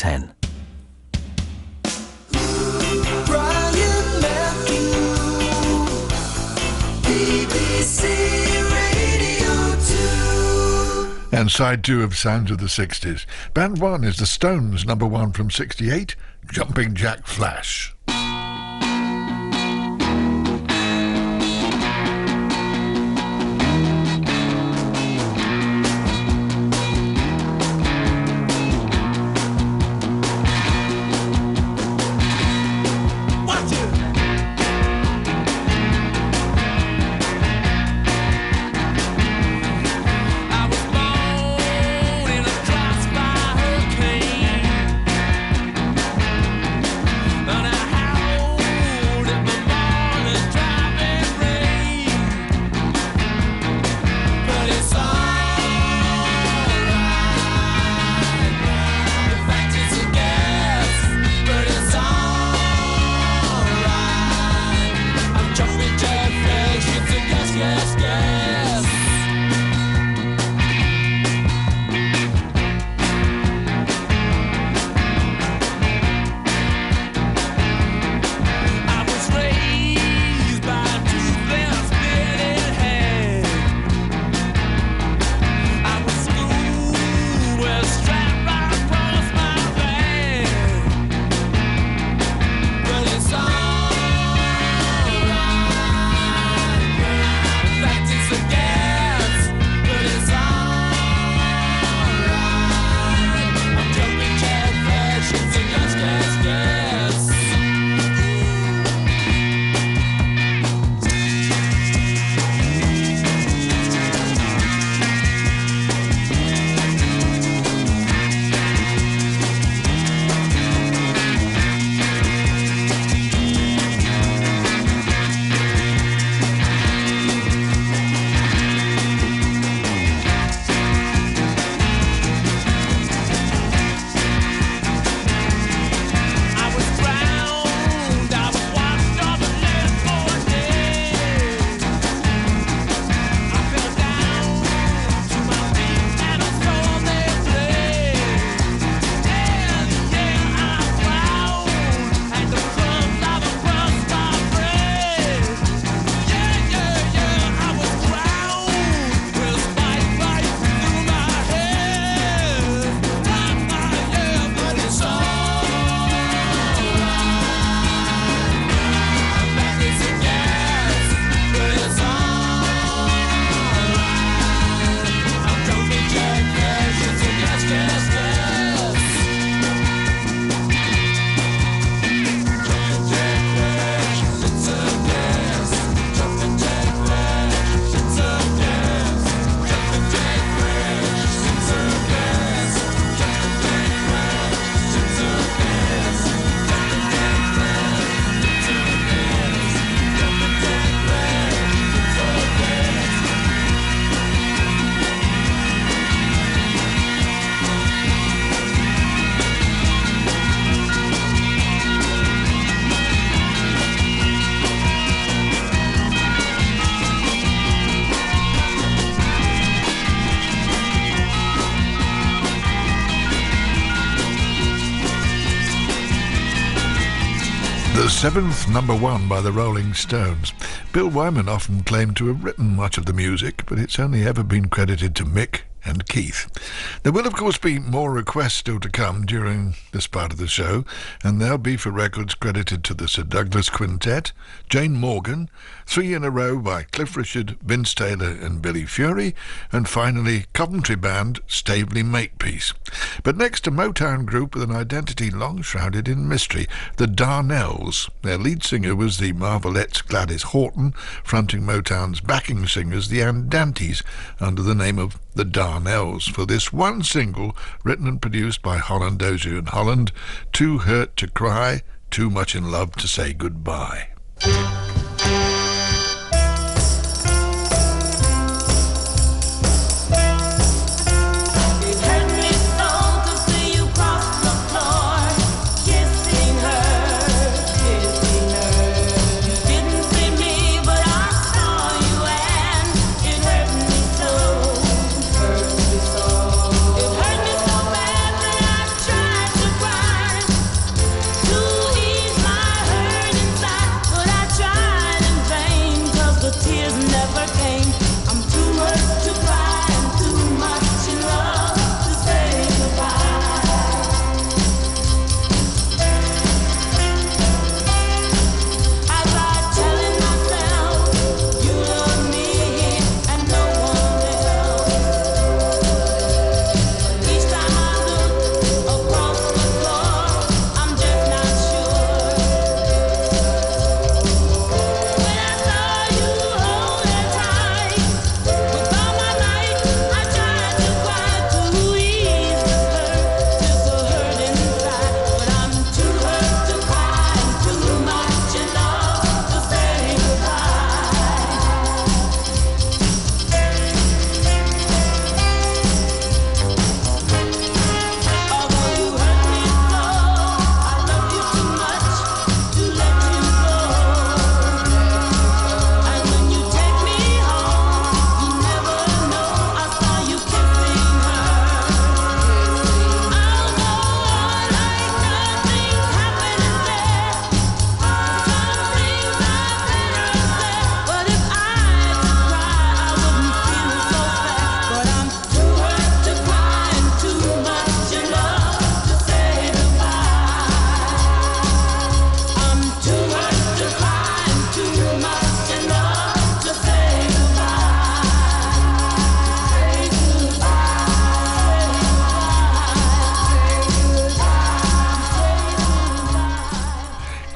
10. Brian Matthew, BBC Radio 2. And side 2 of Sounds of the 60s. Band 1 is the Stones' number 1 from 68, Jumping Jack Flash. The 7th number 1 by the Rolling Stones. Bill Wyman often claimed to have written much of the music, but it's only ever been credited to Mick and Keith. There will, of course, be more requests still to come during this part of the show, and they'll be for records credited to the Sir Douglas Quintet, Jane Morgan, 3 in a row by Cliff Richard, Vince Taylor and Billy Fury, and finally Coventry band Staveley Makepeace. But next, a Motown group with an identity long shrouded in mystery, the Darnells. Their lead singer was the Marvelettes' Gladys Horton, fronting Motown's backing singers, the Andantes, under the name of the Darnells, for this one single written and produced by Holland Dozier and Holland, Too Hurt to Cry, Too Much in Love to Say Goodbye. Cry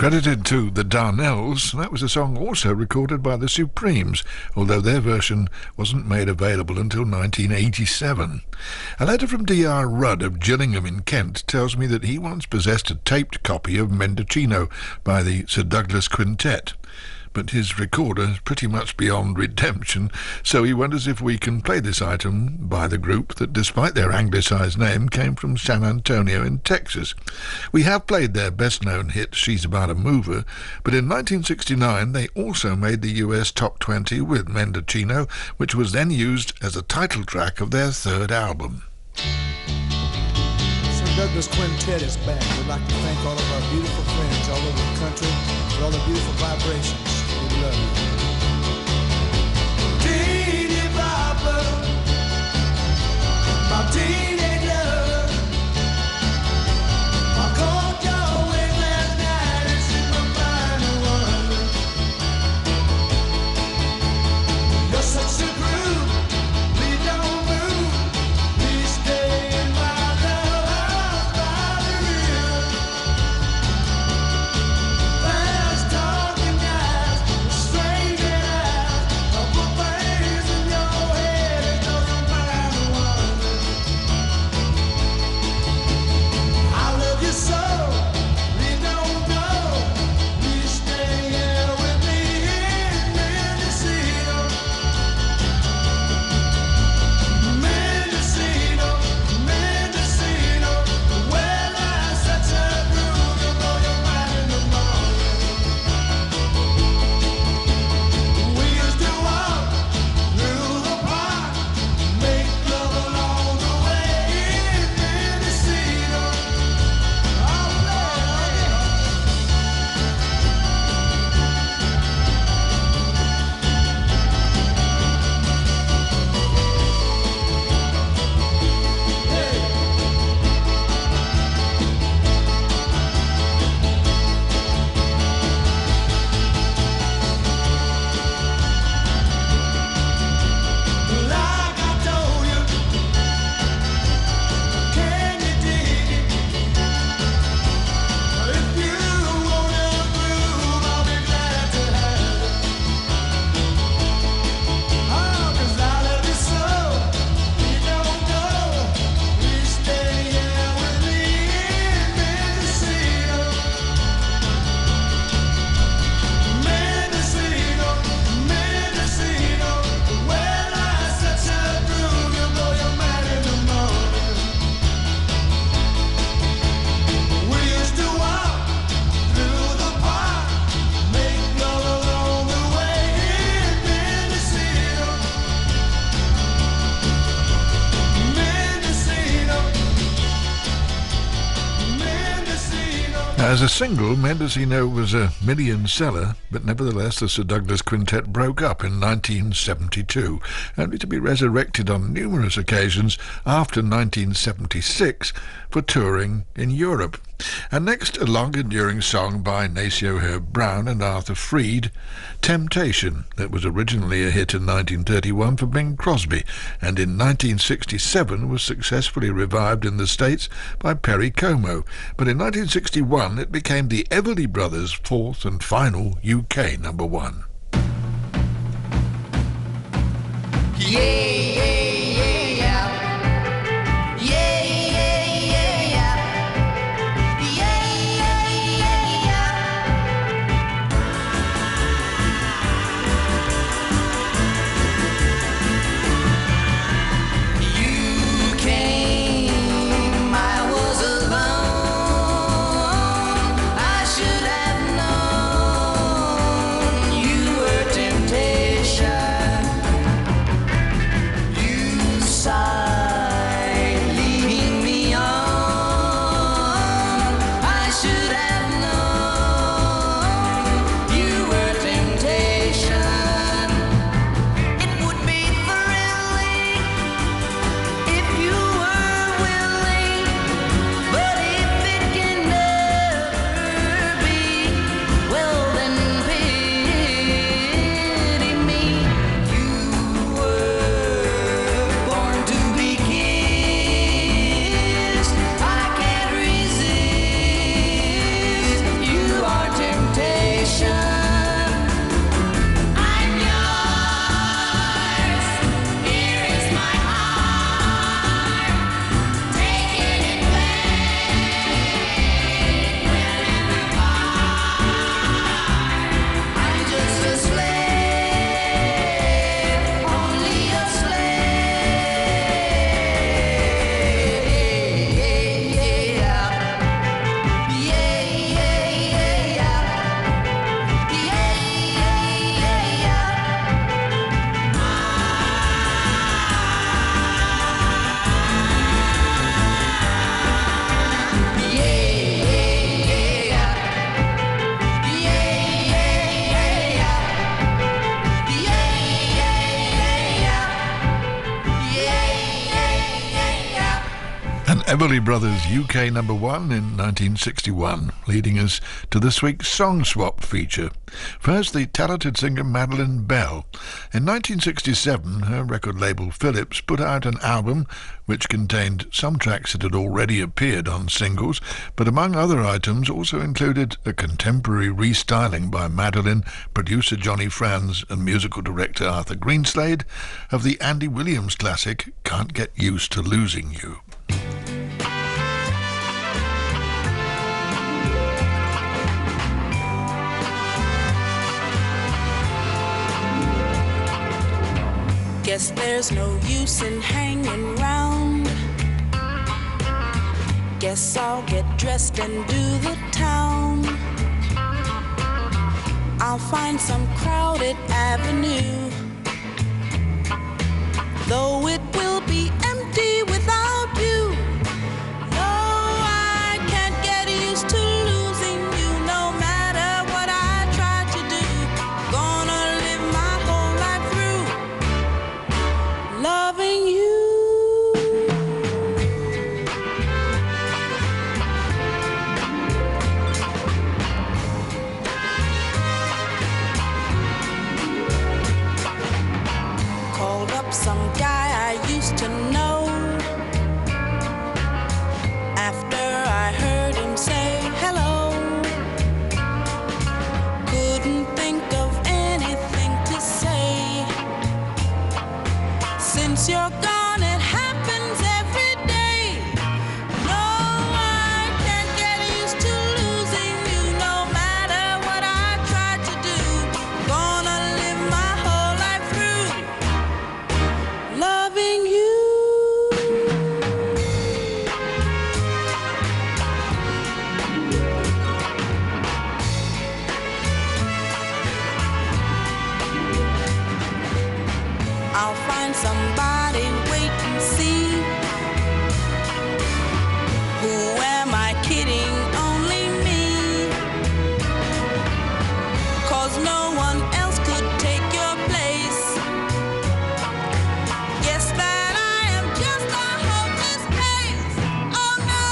Credited to the Darnells, that was a song also recorded by the Supremes, although their version wasn't made available until 1987. A letter from D.R. Rudd of Gillingham in Kent tells me that he once possessed a taped copy of Mendocino by the Sir Douglas Quintet, but his recorder is pretty much beyond redemption, so he wonders if we can play this item by the group that, despite their anglicised name, came from San Antonio in Texas. We have played their best-known hit, She's About a Mover, but in 1969 they also made the US Top 20 with Mendocino, which was then used as a title track of their third album. Douglas Quintet is back. We'd like to thank all of our beautiful friends all over the country for all the beautiful vibrations. We love you. Teeny Papa, my teenage love, I called your way last night and she was mine to wonder. You're such a groove, please don't move, please stay in my As a single, Mendocino was a million seller, but nevertheless the Sir Douglas Quintet broke up in 1972, only to be resurrected on numerous occasions after 1976 for touring in Europe. And next, a long-enduring song by Nacio Herb Brown and Arthur Freed, Temptation, that was originally a hit in 1931 for Bing Crosby, and in 1967 was successfully revived in the States by Perry Como, but in 1961 it became the Everly Brothers' fourth and final UK number one. And Everly Brothers UK number 1 in 1961, leading us to this week's Song Swap feature. First, the talented singer Madeline Bell. In 1967, her record label Philips put out an album which contained some tracks that had already appeared on singles, but among other items also included a contemporary restyling by Madeline, producer Johnny Franz and musical director Arthur Greenslade of the Andy Williams classic Can't Get Used to Losing You. Guess there's no use in hanging round. Guess I'll get dressed and do the town. I'll find some crowded avenue, though it will be empty without you. No, I can't get used to losing you, no matter what I try to do. Gonna live my whole life through loving you. Called up some guy I used to know. After I heard him say hello, couldn't think of anything to say. Since you're gone, it happens every day. No, I can't get used to losing you, no matter what I try to do. Gonna live my whole life through loving you. I'll find somebody, wait and see. Who am I kidding? Only me. 'Cause no one else could take your place. Guess that I am just a hopeless case. Oh no,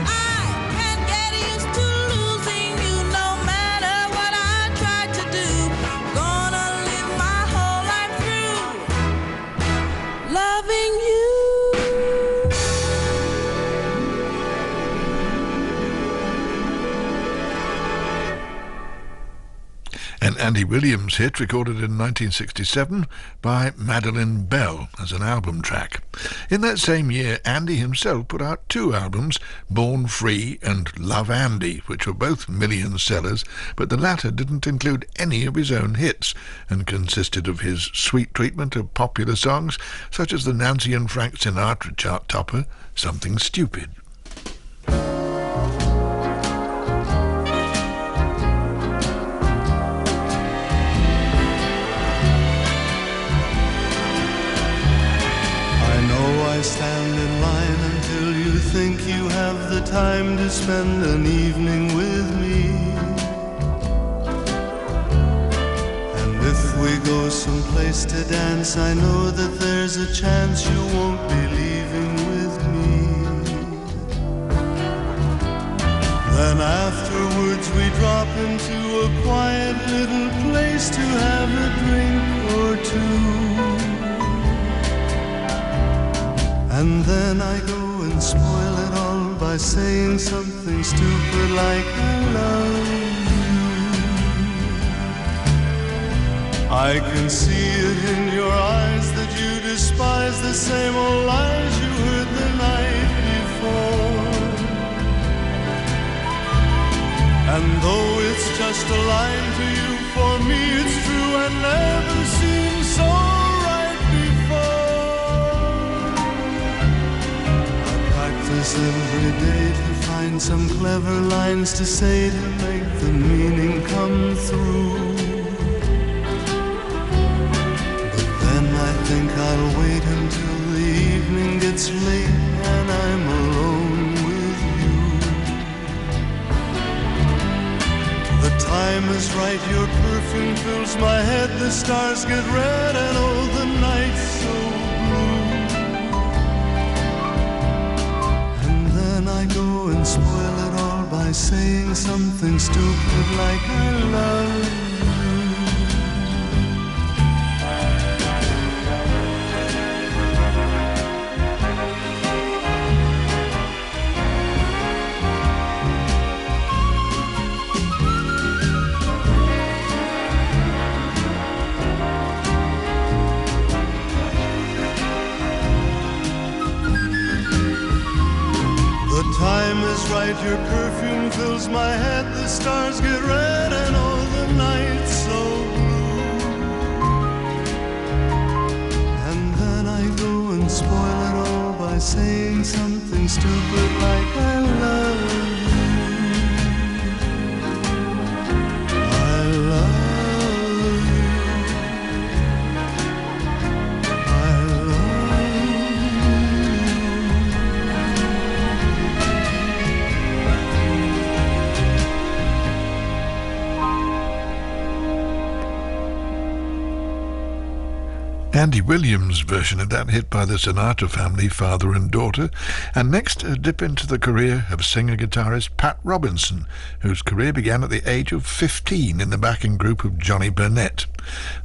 I can't get used to losing you, no matter what I try to do. Gonna live my whole life through loving you. An Andy Williams hit recorded in 1967 by Madeline Bell as an album track. In that same year, Andy himself put out 2 albums, Born Free and Love Andy, which were both million sellers, but the latter didn't include any of his own hits and consisted of his sweet treatment of popular songs such as the Nancy and Frank Sinatra chart topper, Something Stupid. I know I stand in line until you think you have the time to spend an evening with me. And if we go someplace to dance, I know that there's a chance you won't be leaving with me. Then afterwards we drop into a quiet little place to have a drink or two. And then I go and spoil it all by saying something stupid like I love you. I can see it in your eyes that you despise the same old lies you heard the night before. And though it's just a line to you, for me it's true and never seems so right before. I practice every day to find some clever lines to say to make the meaning come through. But then I think I'll wait until the evening gets late and I'm alone with you. The time is right, your perfume fills my head, the stars get red and oh, the night's so blue. And by saying something stupid like I love you. The time is right, your perfume fills my head, the stars get red and all the night's so blue. And then I go and spoil it all by saying something stupid like I love you. I love you. I love you. Andy Williams' version of that hit by the Sinatra family, father and daughter. And next, a dip into the career of singer-guitarist Pat Robinson, whose career began at the age of 15 in the backing group of Johnny Burnett.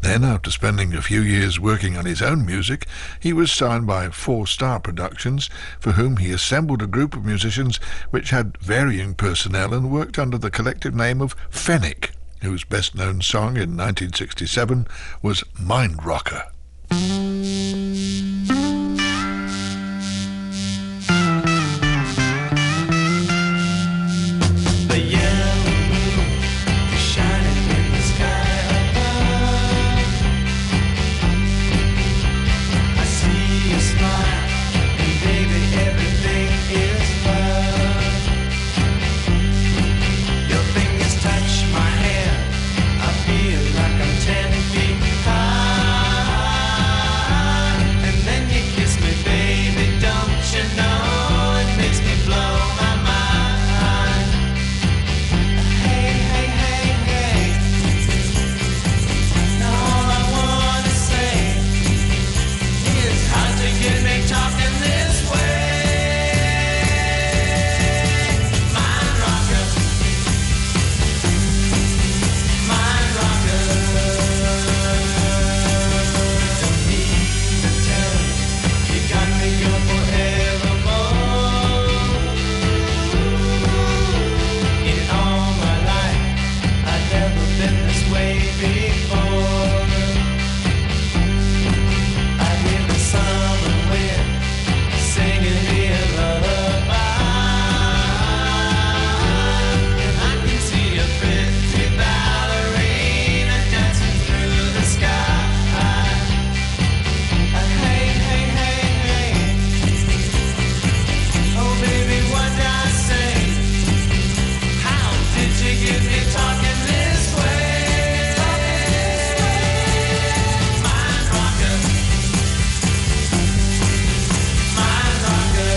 Then, after spending a few years working on his own music, he was signed by Four Star Productions, for whom he assembled a group of musicians which had varying personnel and worked under the collective name of Fenwick, whose best-known song in 1967 was Mind Rocker. The yellow moon is shining in the sky above. I see you smile, and baby, everything is love. Your fingers touch my hair, I feel like I'm 10 feet high. And then you kiss me, baby, don't you know it makes me blow my mind. Hey, hey, hey, hey. Now all I wanna say is how to get me talking this way. Mind rocker, mind rocker. Don't need to tell you, you got me good forevermore. In all my life, I've never been this way before. I hear the summer wind singing me a lullaby, and I can see a pretty ballerina dancing through the sky. Hey, hey, hey, hey. Oh, baby, what did I say? How did you get me talking this way? Mind rocker, mind rocker.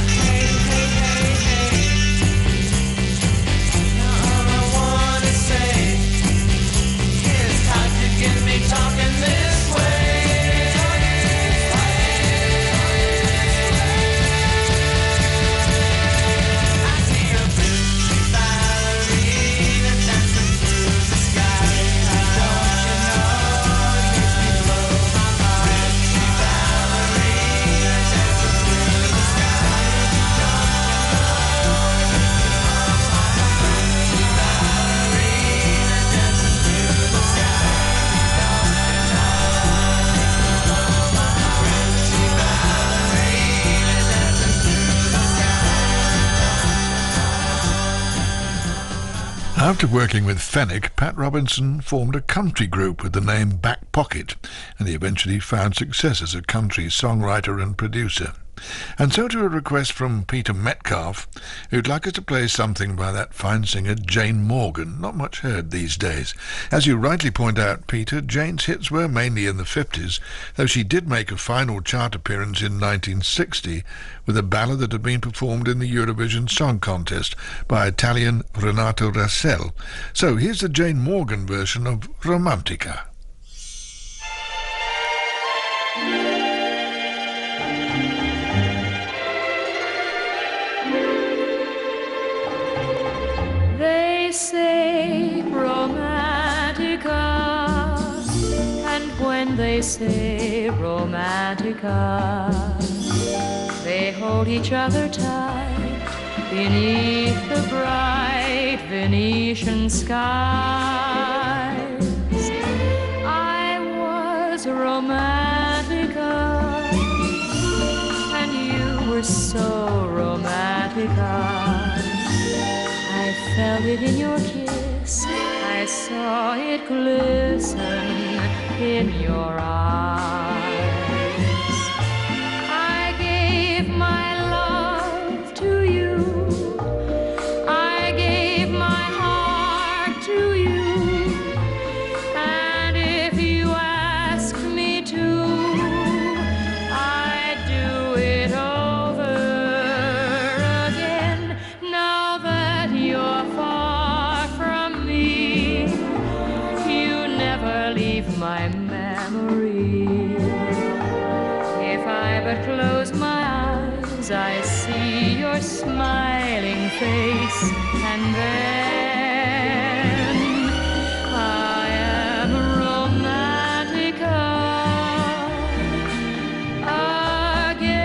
Hey, hey, hey, hey. Now all I wanna say is how to get me talking this way. I see a pretty ballerina dancing through the sky. Don't you know it makes me blow my mind? Pretty ballerina dancing through the sky. After working with Fenwick, Pat Robinson formed a country group with the name Back Pocket, and he eventually found success as a country songwriter and producer. And so to a request from Peter Metcalf, who'd like us to play something by that fine singer Jane Morgan, not much heard these days. As you rightly point out, Peter, Jane's hits were mainly in the 50s, though she did make a final chart appearance in 1960 with a ballad that had been performed in the Eurovision Song Contest by Italian Renato Rassel. So here's the Jane Morgan version of Romantica. They say romantica, and when they say romantica, they hold each other tight beneath the bright Venetian skies. I was romantica, and you were so romantica. I felt it in your kiss, I saw it glisten in your eyes. I gave my love to you, I gave my heart to you, and if you ask me to, I'd do it over again. Now that you're far from me, you never leave my memory. If I but close my eyes, I see your smiling face, and then I am romantica again.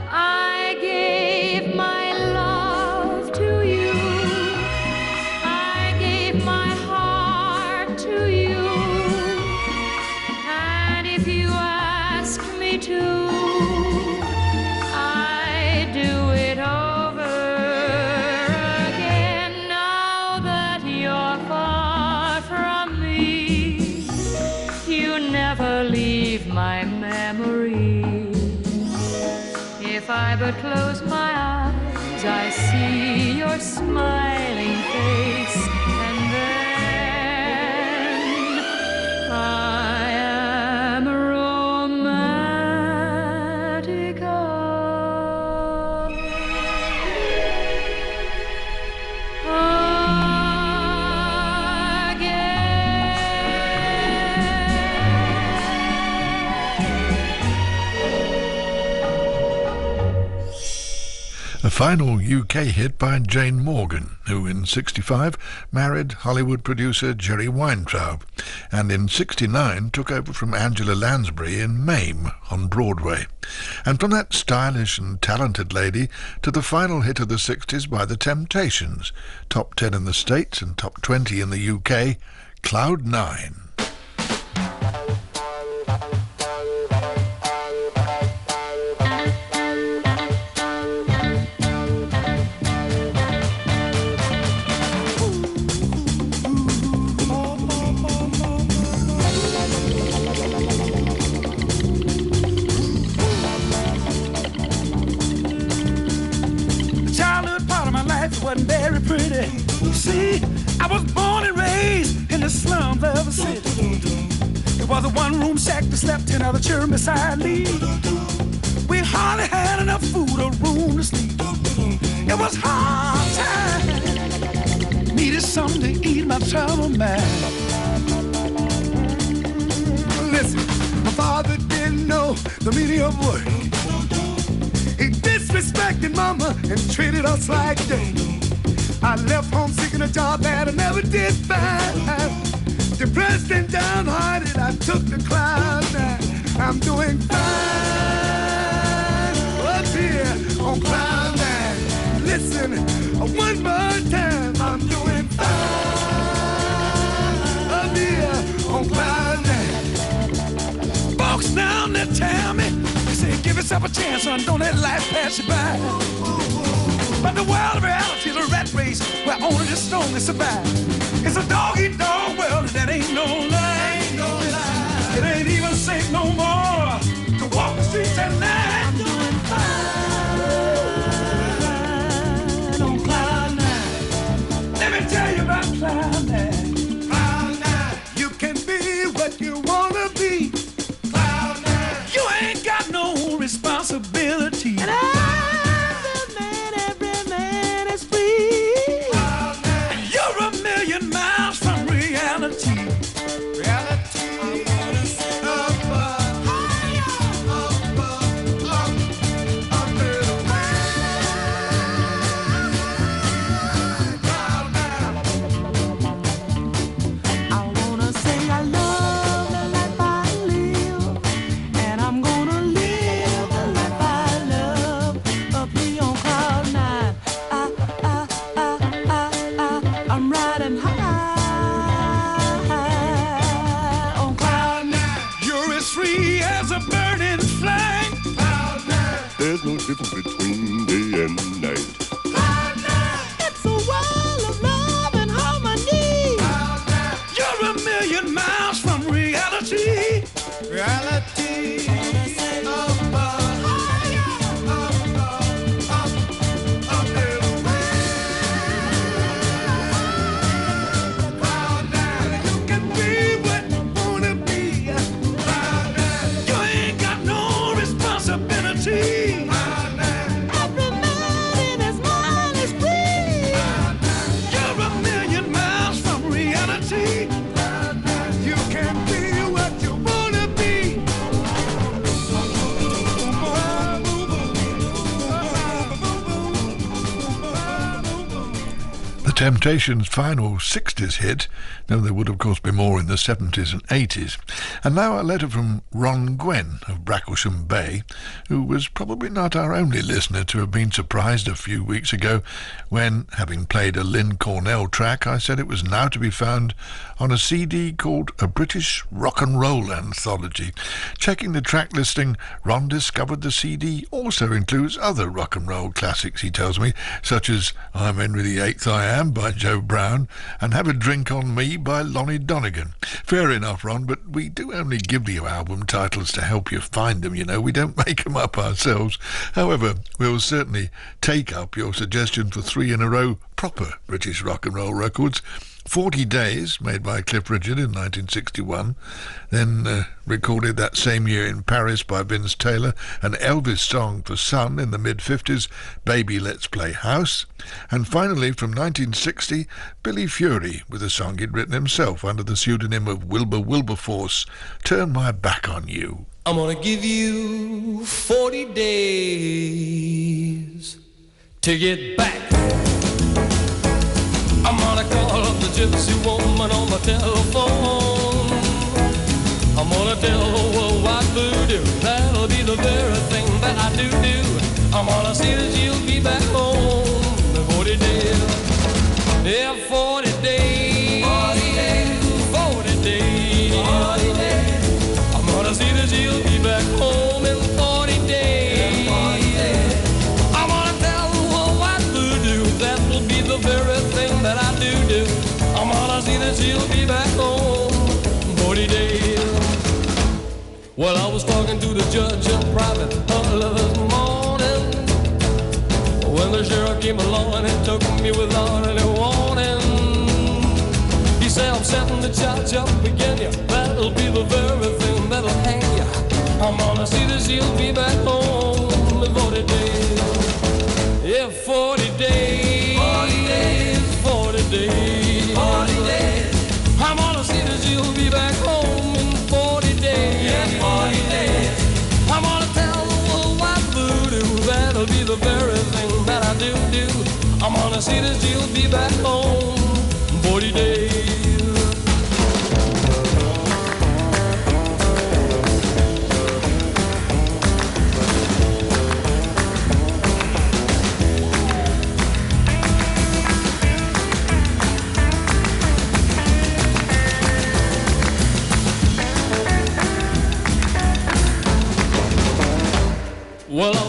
I gave my love to you, I gave my heart to you, and if you ask me to, I do it over again. Now that you're far from me, you never leave my memory. If I but close my eyes, I see your smiling face, and then I am romantica A final UK hit by Jane Morgan, who in 65 married Hollywood producer Jerry Weintraub, and in 69 took over from Angela Lansbury in Mame on Broadway. And from that stylish and talented lady to the final hit of the 60s by The Temptations, top 10 in the States and top 20 in the UK, Cloud 9. Childhood part of my life wasn't very pretty. See, I was born and raised in the slums of a city. It was a one-room shack that slept 10 other children beside me. We hardly had enough food or room to sleep. It was hard time. Needed something to ease my troubled mind. Listen, my father didn't know the meaning of work. He disrespected mama and treated us like dirt. I left home seeking a job that I never did find. Depressed and downhearted, I took the cloud 9. I'm doing fine up here on cloud 9. Listen, one more time, I'm doing fine up here yourself a chance, son. Don't let life pass you by. But the world of reality is a rat race where only the strongest survive. It's a dog-eat-dog world that ain't no lie. It ain't even safe no more to walk the streets at night. I'm doing fine on cloud nine. Let me tell you about cloud nine. Cloud nine. You can be what you wanna be. Cloud nine. You ain't got no responsibility. And every man is free. Cloud nine. You're a million miles from reality. There's no difference between day and night. It's a world of love and harmony. You're a million miles from reality. Reality. Temptations' final 60s hit, though there would of course be more in the 70s and 80s. And now a letter from Ron Gwen of Bracklesham Bay, who was probably not our only listener to have been surprised a few weeks ago when, having played a Lynn Cornell track, I said it was now to be found on a CD called A British Rock and Roll Anthology. Checking the track listing, Ron discovered the CD also includes other rock and roll classics, he tells me, such as I'm Henry VIII I Am by Joe Brown and Have a Drink on Me by Lonnie Donegan. Fair enough, Ron, but we do only give you album titles to help you find them, you know. We don't make them up ourselves. However, we'll certainly take up your suggestion for 3 in a row proper British rock and roll records. 40 Days, made by Cliff Richard in 1961, then recorded that same year in Paris by Vince Taylor, an Elvis song for Sun in the mid-50s, Baby Let's Play House, and finally from 1960, Billy Fury with a song he'd written himself under the pseudonym of Wilbur Wilberforce, Turn My Back on You. I'm gonna give you 40 days to get back. I'm gonna call up the gypsy woman on my telephone. I'm gonna tell her what voodoo, that'll be the very thing that I do. I'm gonna see that she'll be back home in 40 days. Yeah, 40 days. 40 days. 40 days. 40 days. I'm gonna see that she'll be back home in 40 days. 40 days. I'm gonna tell her what voodoo, that'll be the very thing that I do. I'm gonna see that she'll be back home in 40 days. Well, I was talking to the judge in private early this morning when the sheriff came along and he took me without any warning. He said, I'm setting the charge up again, yeah. That'll be the very thing that'll hang ya. I'm gonna see that she'll be back home in 40 days. Yeah, 40 days. 40 days. 40 days. 40 days. I'm gonna see that she'll be back home in 40 days. Yeah, 40 days. I'm gonna tell her what voodoo, that'll be the very thing that I do. I'm gonna see that she'll be back home in 40 days.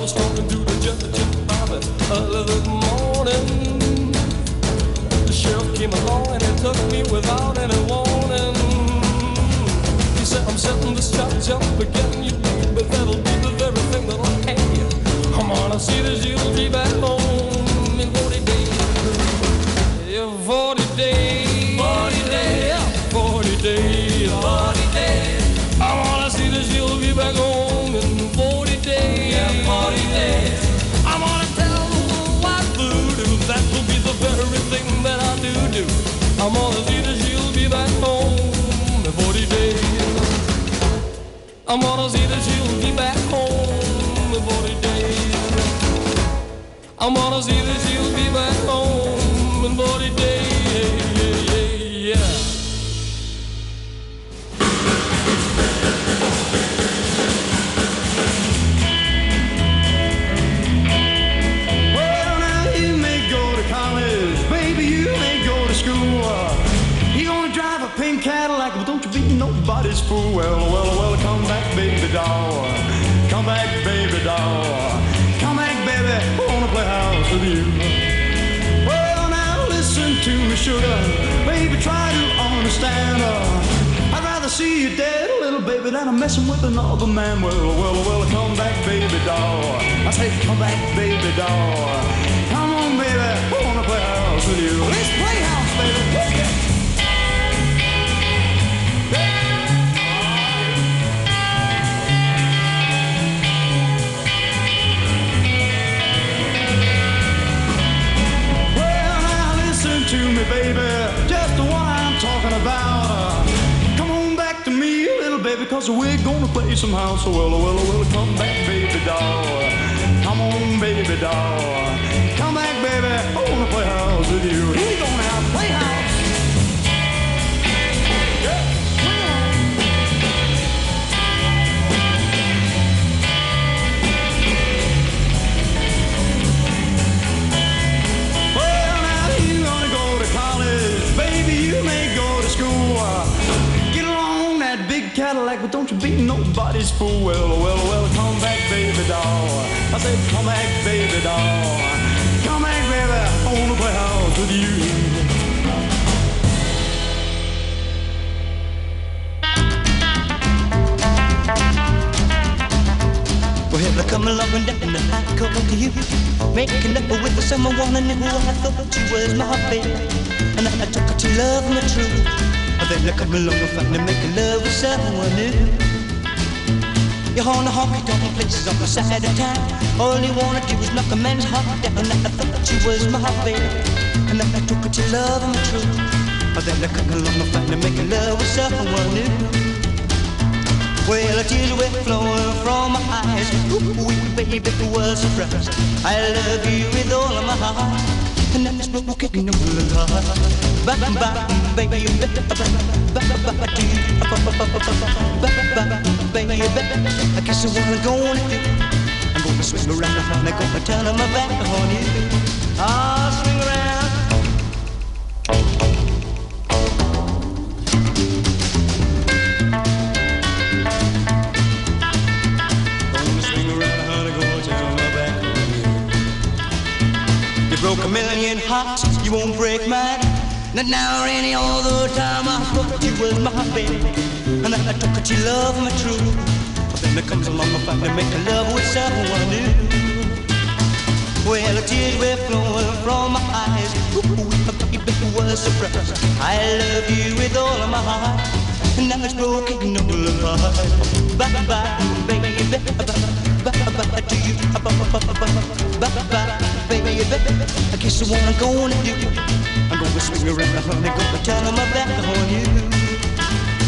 was talking to the judge about it early this morning. The sheriff came along and he took me without any warning. He said, I'm setting this charge up again, you baby, that'll be the very thing that'll hang you. Come on, I see that you'll be back home in 40 days. Yeah, 40 days. 40 days. 40 days. 40 days. I wanna see that you'll be back home in 40 days. Yeah, 40 days. I wanna tell the world wide voodoo that will be the very thing that I do. I wanna see that you'll be back home in 40 days. I wanna see that you'll be back home in 40 days. I wanna see that you'll be back home in 40 days. Yeah. Well, now you may go to college, baby, you may go to school. You're gonna drive a pink Cadillac, but don't you be nobody's fool. Well, come back, baby doll. Come back, baby doll. Come back, baby, I wanna play house with you. Well, now listen to me, sugar. Baby, try to understand. I'd rather see you dead, little baby, than I'm messing with another man. Well, come back, baby doll. I say, come back, baby doll. Come on, baby, I wanna play house with you. Let's play house, baby. Okay. To me, baby, just the one I'm talking about. Come on back to me, little baby, cause we're gonna play some house. Well, come back, baby doll. Come on, baby doll. Come back, baby, I wanna play house with you. Here we go now, play house. Yeah. Cadillac, but don't you be nobody's fool. Well, come back, baby doll. I said, come back, baby doll. Come back, baby, I wanna play house with you. Well, I come along and down the high court to you, making up with someone I knew. I thought you was my baby, and I took her to love me true. Then I come along and finally making love with someone new. You're on the honky-tonk places on the side of town. All you wanna do is knock a man's heart down. I thought you was my baby, and then I took her to love me true. Then I come along and finally making love with someone new. Well, the tears were flowing from my eyes. Ooh, baby, it was a surprise. I love you with all of my heart, and then it's broken no heart. Back, baby, baby, I guess what I'm gonna do, I'm gonna swing around and I'm gonna turn my back on you. I'll swing around. Gonna swing around, honey, gonna turn my back on you. You broke a million hearts, you won't break mine. Not now or any other time. I thought you was my baby, and then I took her to love me true. But then there comes along a fight to make a love with someone new. Well, the tears were flowing from my eyes. Ooh, baby, was surprised. I love you with all of my heart, and now it's broken no heart. Bye bye, baby, bye to you. Bye, baby, I guess what I'm gonna do, I'm gonna swing around, honey, gonna turn my back on you.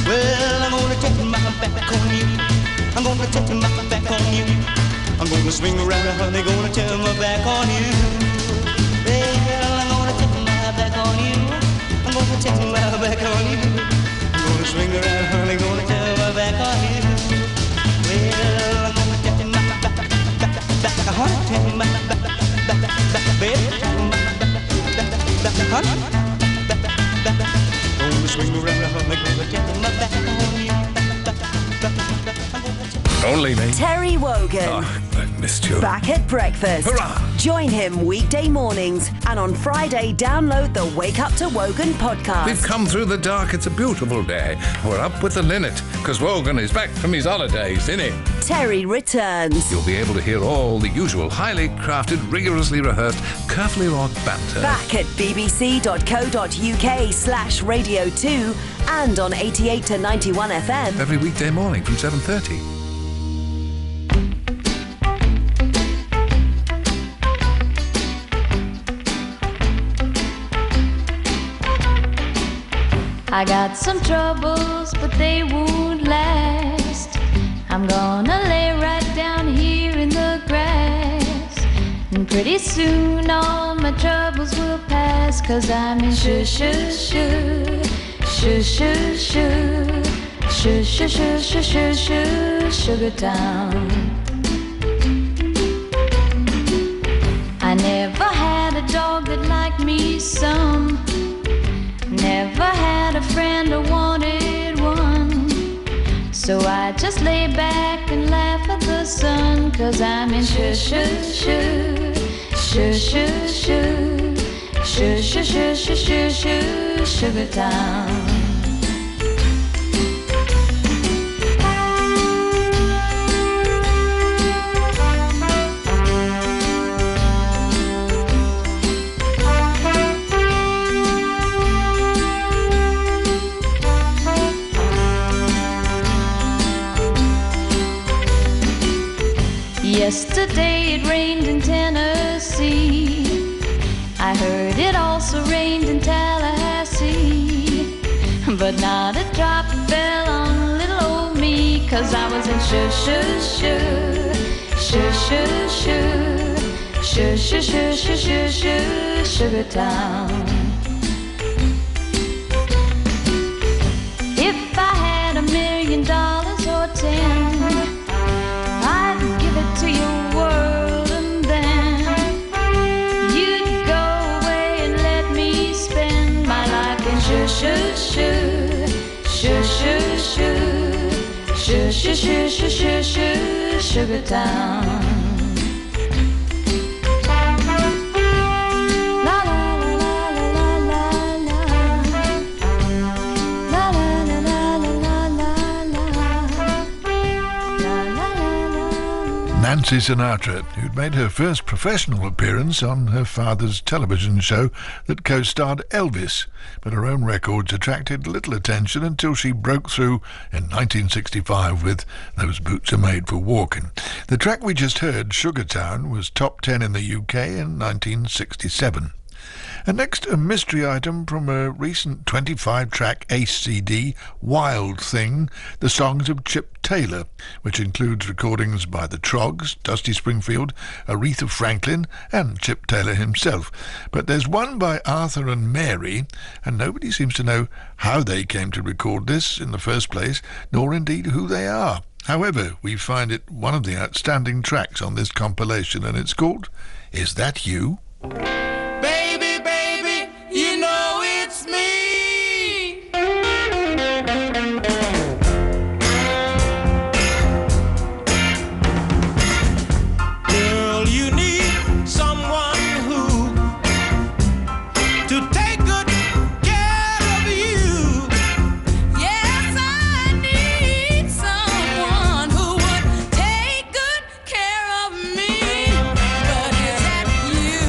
Well, I'm gonna take my back on you. I'm gonna take my back on you. I'm gonna swing around, honey, gonna turn my back on you. Well, I'm gonna take my back on you. I'm gonna take my back on you. I'm gonna swing around, honey, gonna turn my back on you. Well, I'm gonna take my back, honey, take my back, baby, honey, gonna swing around, honey, gonna take my back on you. Only me. Terry Wogan. Oh, missed you. Back at breakfast. Hurrah! Join him weekday mornings, and on Friday, download the Wake Up to Wogan podcast. We've come through the dark. It's a beautiful day. We're up with the linnet, because Wogan is back from his holidays, isn't he? Terry returns. You'll be able to hear all the usual highly crafted, rigorously rehearsed, carefully wrought banter. Back at bbc.co.uk/Radio 2 and on 88 to 91 FM. Every weekday morning from 7:30. I got some troubles, but they won't last. I'm gonna lay right down here in the grass, and pretty soon all my troubles will pass. 'Cause I'm in Sugar Town. I never had a dog that liked me some. Never had a friend or wanted one. So I just lay back and laugh at the sun. 'Cause I'm in Sugar Town. Yesterday it rained in Tennessee. I heard it also rained in Tallahassee. But not a drop fell on little old me. 'Cause I was in Sugar Town. If I had $1 million or 10, I'd give it to your world, and then you'd go away and let me spend my life in Sugar Town. Nancy Sinatra, who'd made her first professional appearance on her father's television show that co-starred Elvis, but her own records attracted little attention until she broke through in 1965 with Those Boots Are Made for Walking. The track we just heard, Sugar Town, was top 10 in the UK in 1967. And next, a mystery item from a recent 25-track Ace CD, Wild Thing, the songs of Chip Taylor, which includes recordings by the Troggs, Dusty Springfield, Aretha Franklin, and Chip Taylor himself. But there's one by Arthur and Mary, and nobody seems to know how they came to record this in the first place, nor indeed who they are. However, we find it one of the outstanding tracks on this compilation, and it's called Is That You? Baby, baby, you know it's me. Girl, you need someone who to take good care of you. Yes, I need someone who would take good care of me. But is that you?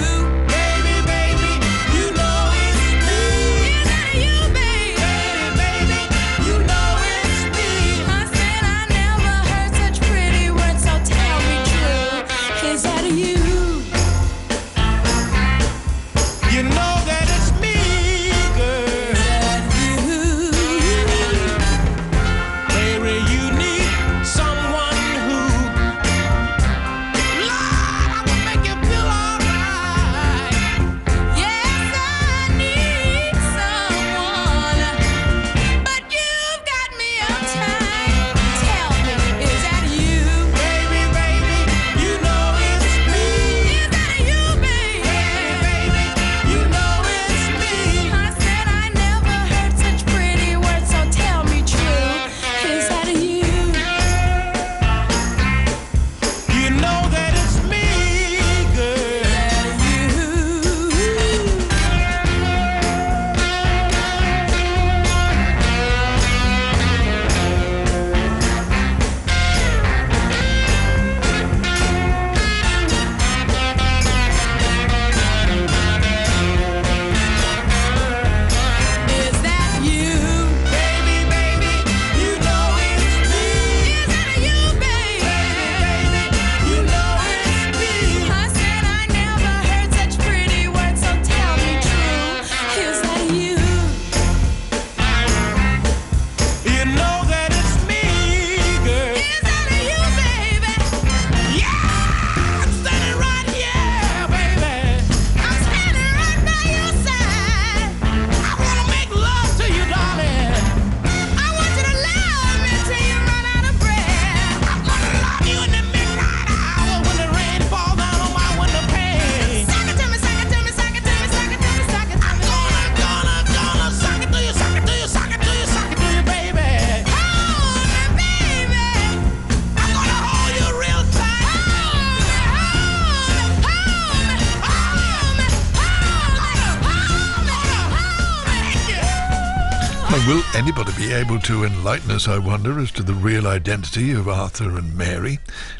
Anybody be able to enlighten us, I wonder, as to the real identity of Arthur and Mary?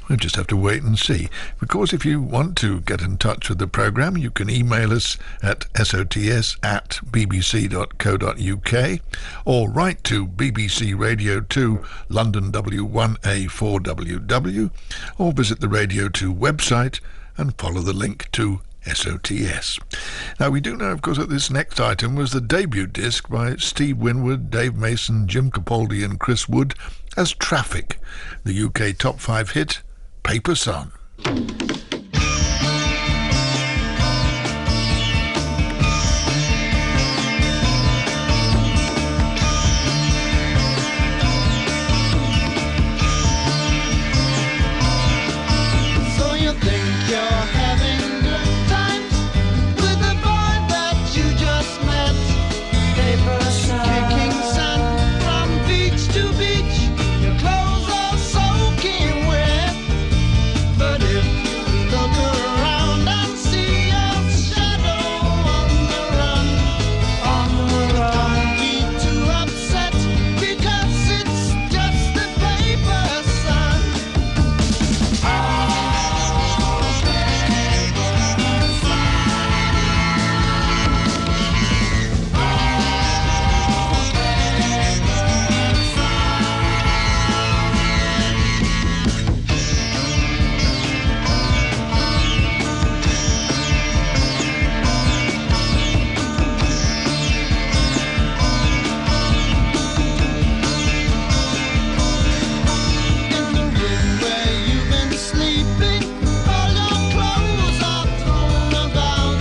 We'll just have to wait and see. Of course, if you want to get in touch with the programme, you can email us at sots@bbc.co.uk or write to BBC Radio 2, London W1A4WW, or visit the Radio 2 website and follow the link to SOTS. Now, we do know, of course, that this next item was the debut disc by Steve Winwood, Dave Mason, Jim Capaldi and Chris Wood as Traffic, the UK top 5 hit, Paper Sun. So you think you're having good times with the boy that you just met? Paper sun, kicking sand from beach to beach. Your clothes are soaking wet. But if you look around and see your shadow on the run, don't be too upset because it's just a paper sun. In the room where you've been sleeping, all your clothes are thrown about.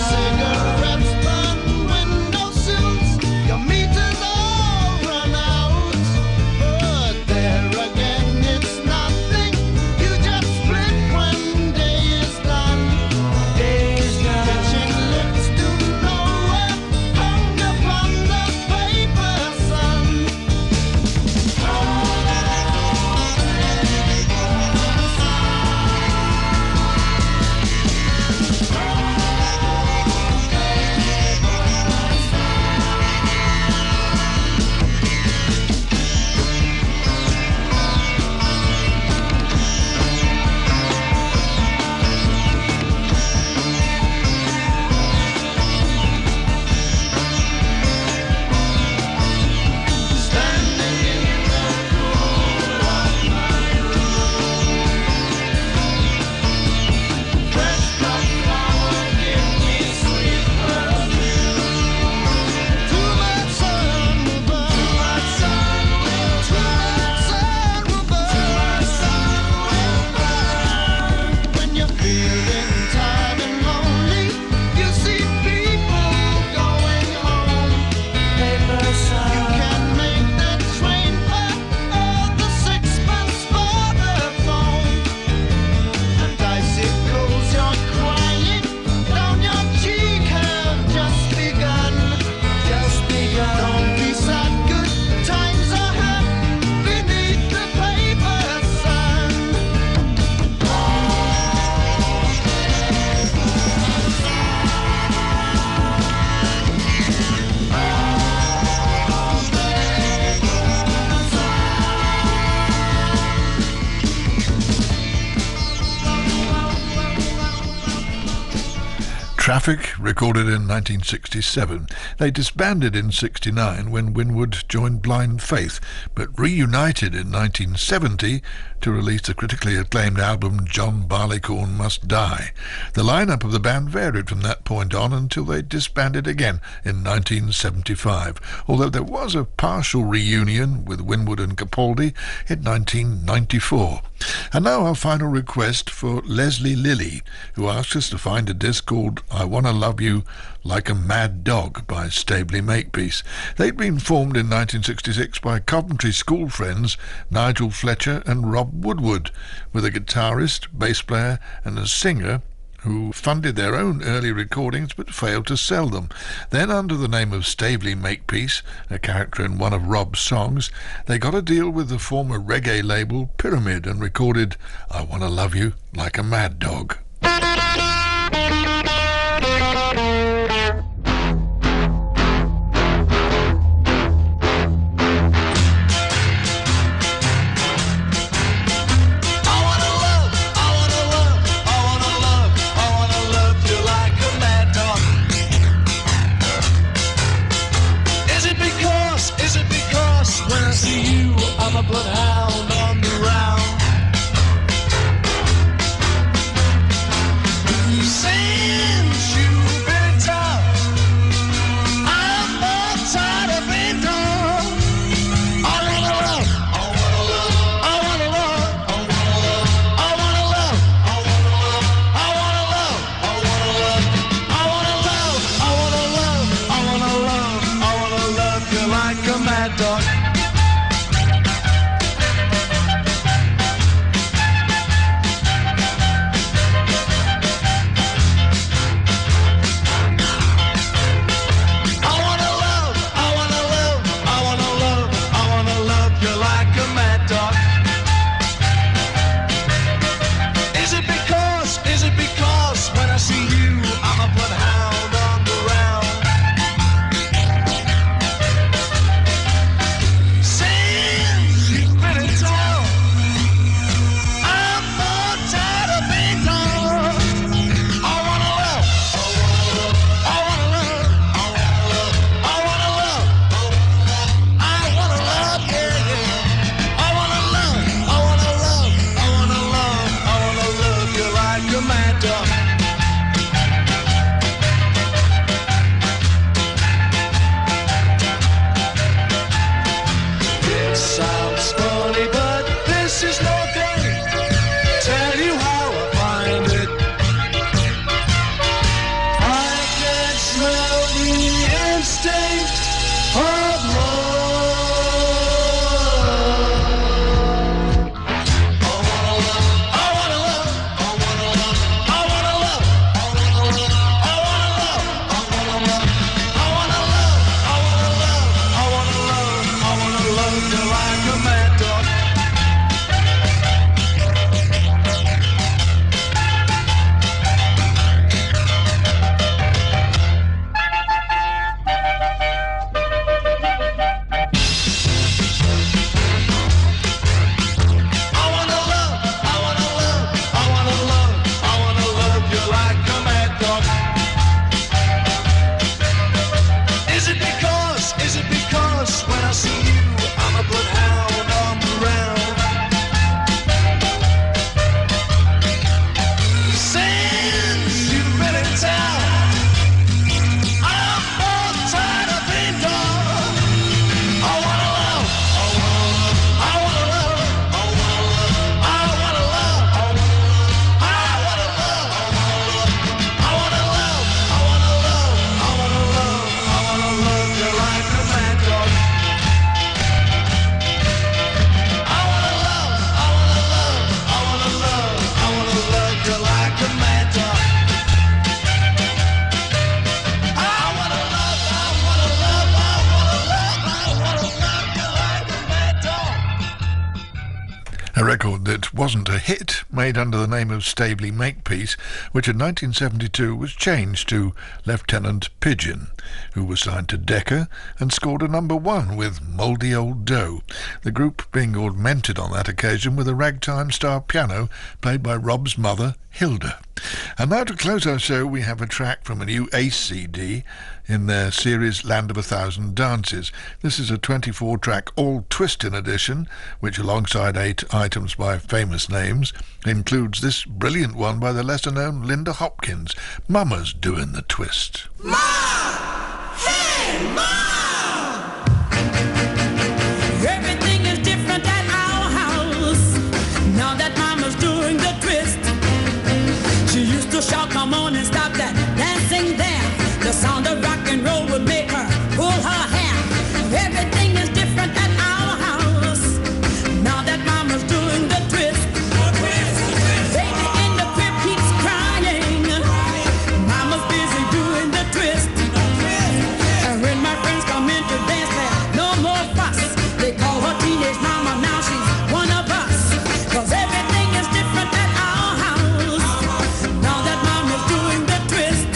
Cigarettes burn windowsills, your meters all run out. But there again, it's nothing. You just split when day is done. Kitchen lips to nowhere, hung upon the paper sun. Standing in the cool of my room, fresh cut flower give me sweet perfume. Too much sun will burn, too much sun will burn. When you're feeling tired and lonely, you see people going home. Paper sun. You can make that train fare or the sixpence for the phone. And icicles you're crying down your cheek have just begun. Don't be sad, good times are had beneath the paper sun. Traffic, recorded in 1967. They disbanded in 69 when Winwood joined Blind Faith, but reunited in 1970 to release the critically acclaimed album John Barleycorn Must Die. The lineup of the band varied from that point on until they disbanded again in 1975, although there was a partial reunion with Winwood and Capaldi in 1994. And now our final request for Leslie Lilly, who asked us to find a disc called I Wanna Love You Like a Mad Dog by Staveley Makepeace. They'd been formed in 1966 by Coventry school friends Nigel Fletcher and Rob Woodward, with a guitarist, bass player and a singer who funded their own early recordings but failed to sell them. Then, under the name of Staveley Makepeace, a character in one of Rob's songs, they got a deal with the former reggae label Pyramid and recorded I Wanna Love You Like a Mad Dog. mad dog. I wanna love, I wanna love, I wanna love, I wanna love you like a mad dog. Is it because when I see you, I'm a bloodhound on the round? Since you've been in town, I'm more tired of being gone. I wanna love, I wanna love, I wanna love, I wanna love, yeah, yeah. I wanna love, I wanna love, I wanna love, I wanna love you like a mad dog. It sounds funny, but this is no game. Tell you how I find it. I can smell the instinct of love. I wanna love, I wanna love, I wanna love, I wanna love, I wanna love, I wanna love, I wanna love, I wanna love, I wanna love, I wanna love, I wanna love you like a mad dog. I wanna love, I wanna love, I wanna love, I wanna love you like a mad dog. Is it because when I see you, I'm a bloodhound on the round? Since you've been in town, I'm more tired of being gone. I wanna love, I wanna love, I wanna love, I wanna love, I wanna love, I wanna love, I wanna love, I wanna love, I wanna love, I wanna love you like a mad dog. I wanna love, I wanna love, I wanna love, I wanna love you like a mad dog. I wanna love, I wanna love, I wanna love, I wanna love you like a mad dog. A record that wasn't a hit, made under the name of Staveley Makepeace, which in 1972 was changed to Lieutenant Pigeon, who was signed to Decca and scored a #1 with Mouldy Old Dough, the group being augmented on that occasion with a ragtime-style piano played by Rob's mother, Hilda. And now to close our show, we have a track from a new Ace CD in their series Land of a Thousand Dances. This is a 24-track all-twisting edition, which alongside 8 items by famous names, includes this brilliant one by the lesser-known Linda Hopkins, Mama's Doing the Twist. Everything is different at our house now that Mama's doing the twist. She used to shout, "Come on and stop that dancing there." The sound of rock and roll would make her pull her hair. Everything is different at our house now that Mama's doing the twist. Baby in the crib keeps crying. Mama's busy doing the twist. And when my friends come in to dance, there no more fuss. They call her teenage mama, now she's one of us. 'Cause everything is different at our house now that Mama's doing the twist.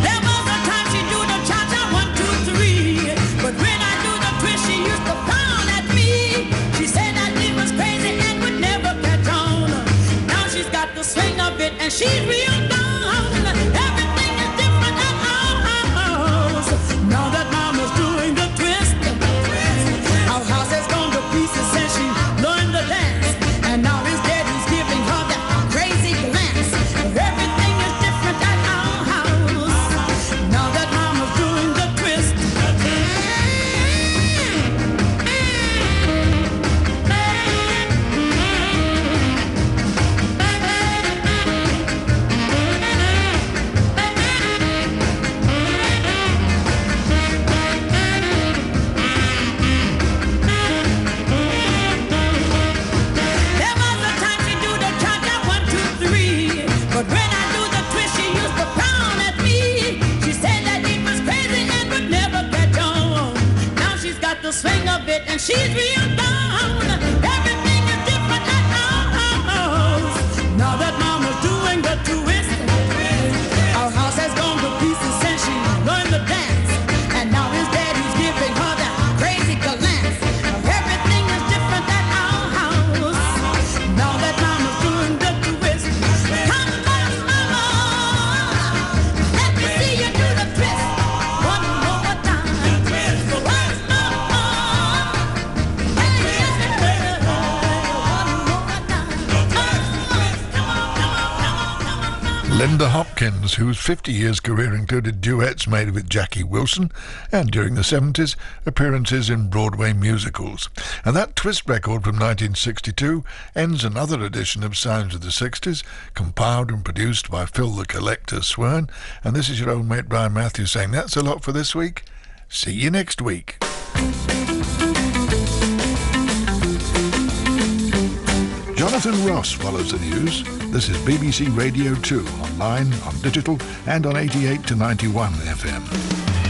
There was a time she do the cha-cha 1, 2, 3. But when I do the twist, she used to frown at me. She said that it was crazy and would never catch on. Now she's got the swing of it and she's real down. Everything is different at our house now that Mama's doing the twist. Our house has gone to pieces since she learned to dance. And now his daddy's giving her that crazy glance. Everything is different at our house now that Mama's doing the twist. hang of it, and she's real bound. Everything is different at our house. Now that mama's doing the twist, our house has gone to pieces since she learned the dance. And now his daddy's giving her that crazy glance. Everything is different at our house. Now that mama's doing the twist. Come on, mama, let me see you do the twist. One more time. Once more. Linda Hopkins, whose 50 years career included duets made with Jackie Wilson and, during the 70s, appearances in Broadway musicals. And that twist record from 1962 ends another edition of Sounds of the 60s, compiled and produced by Phil the Collector Swern. And this is your old mate Brian Matthews saying that's a lot for this week. See you next week. Jonathan Ross follows the news. This is BBC Radio 2, online, on digital, and on 88 to 91 FM.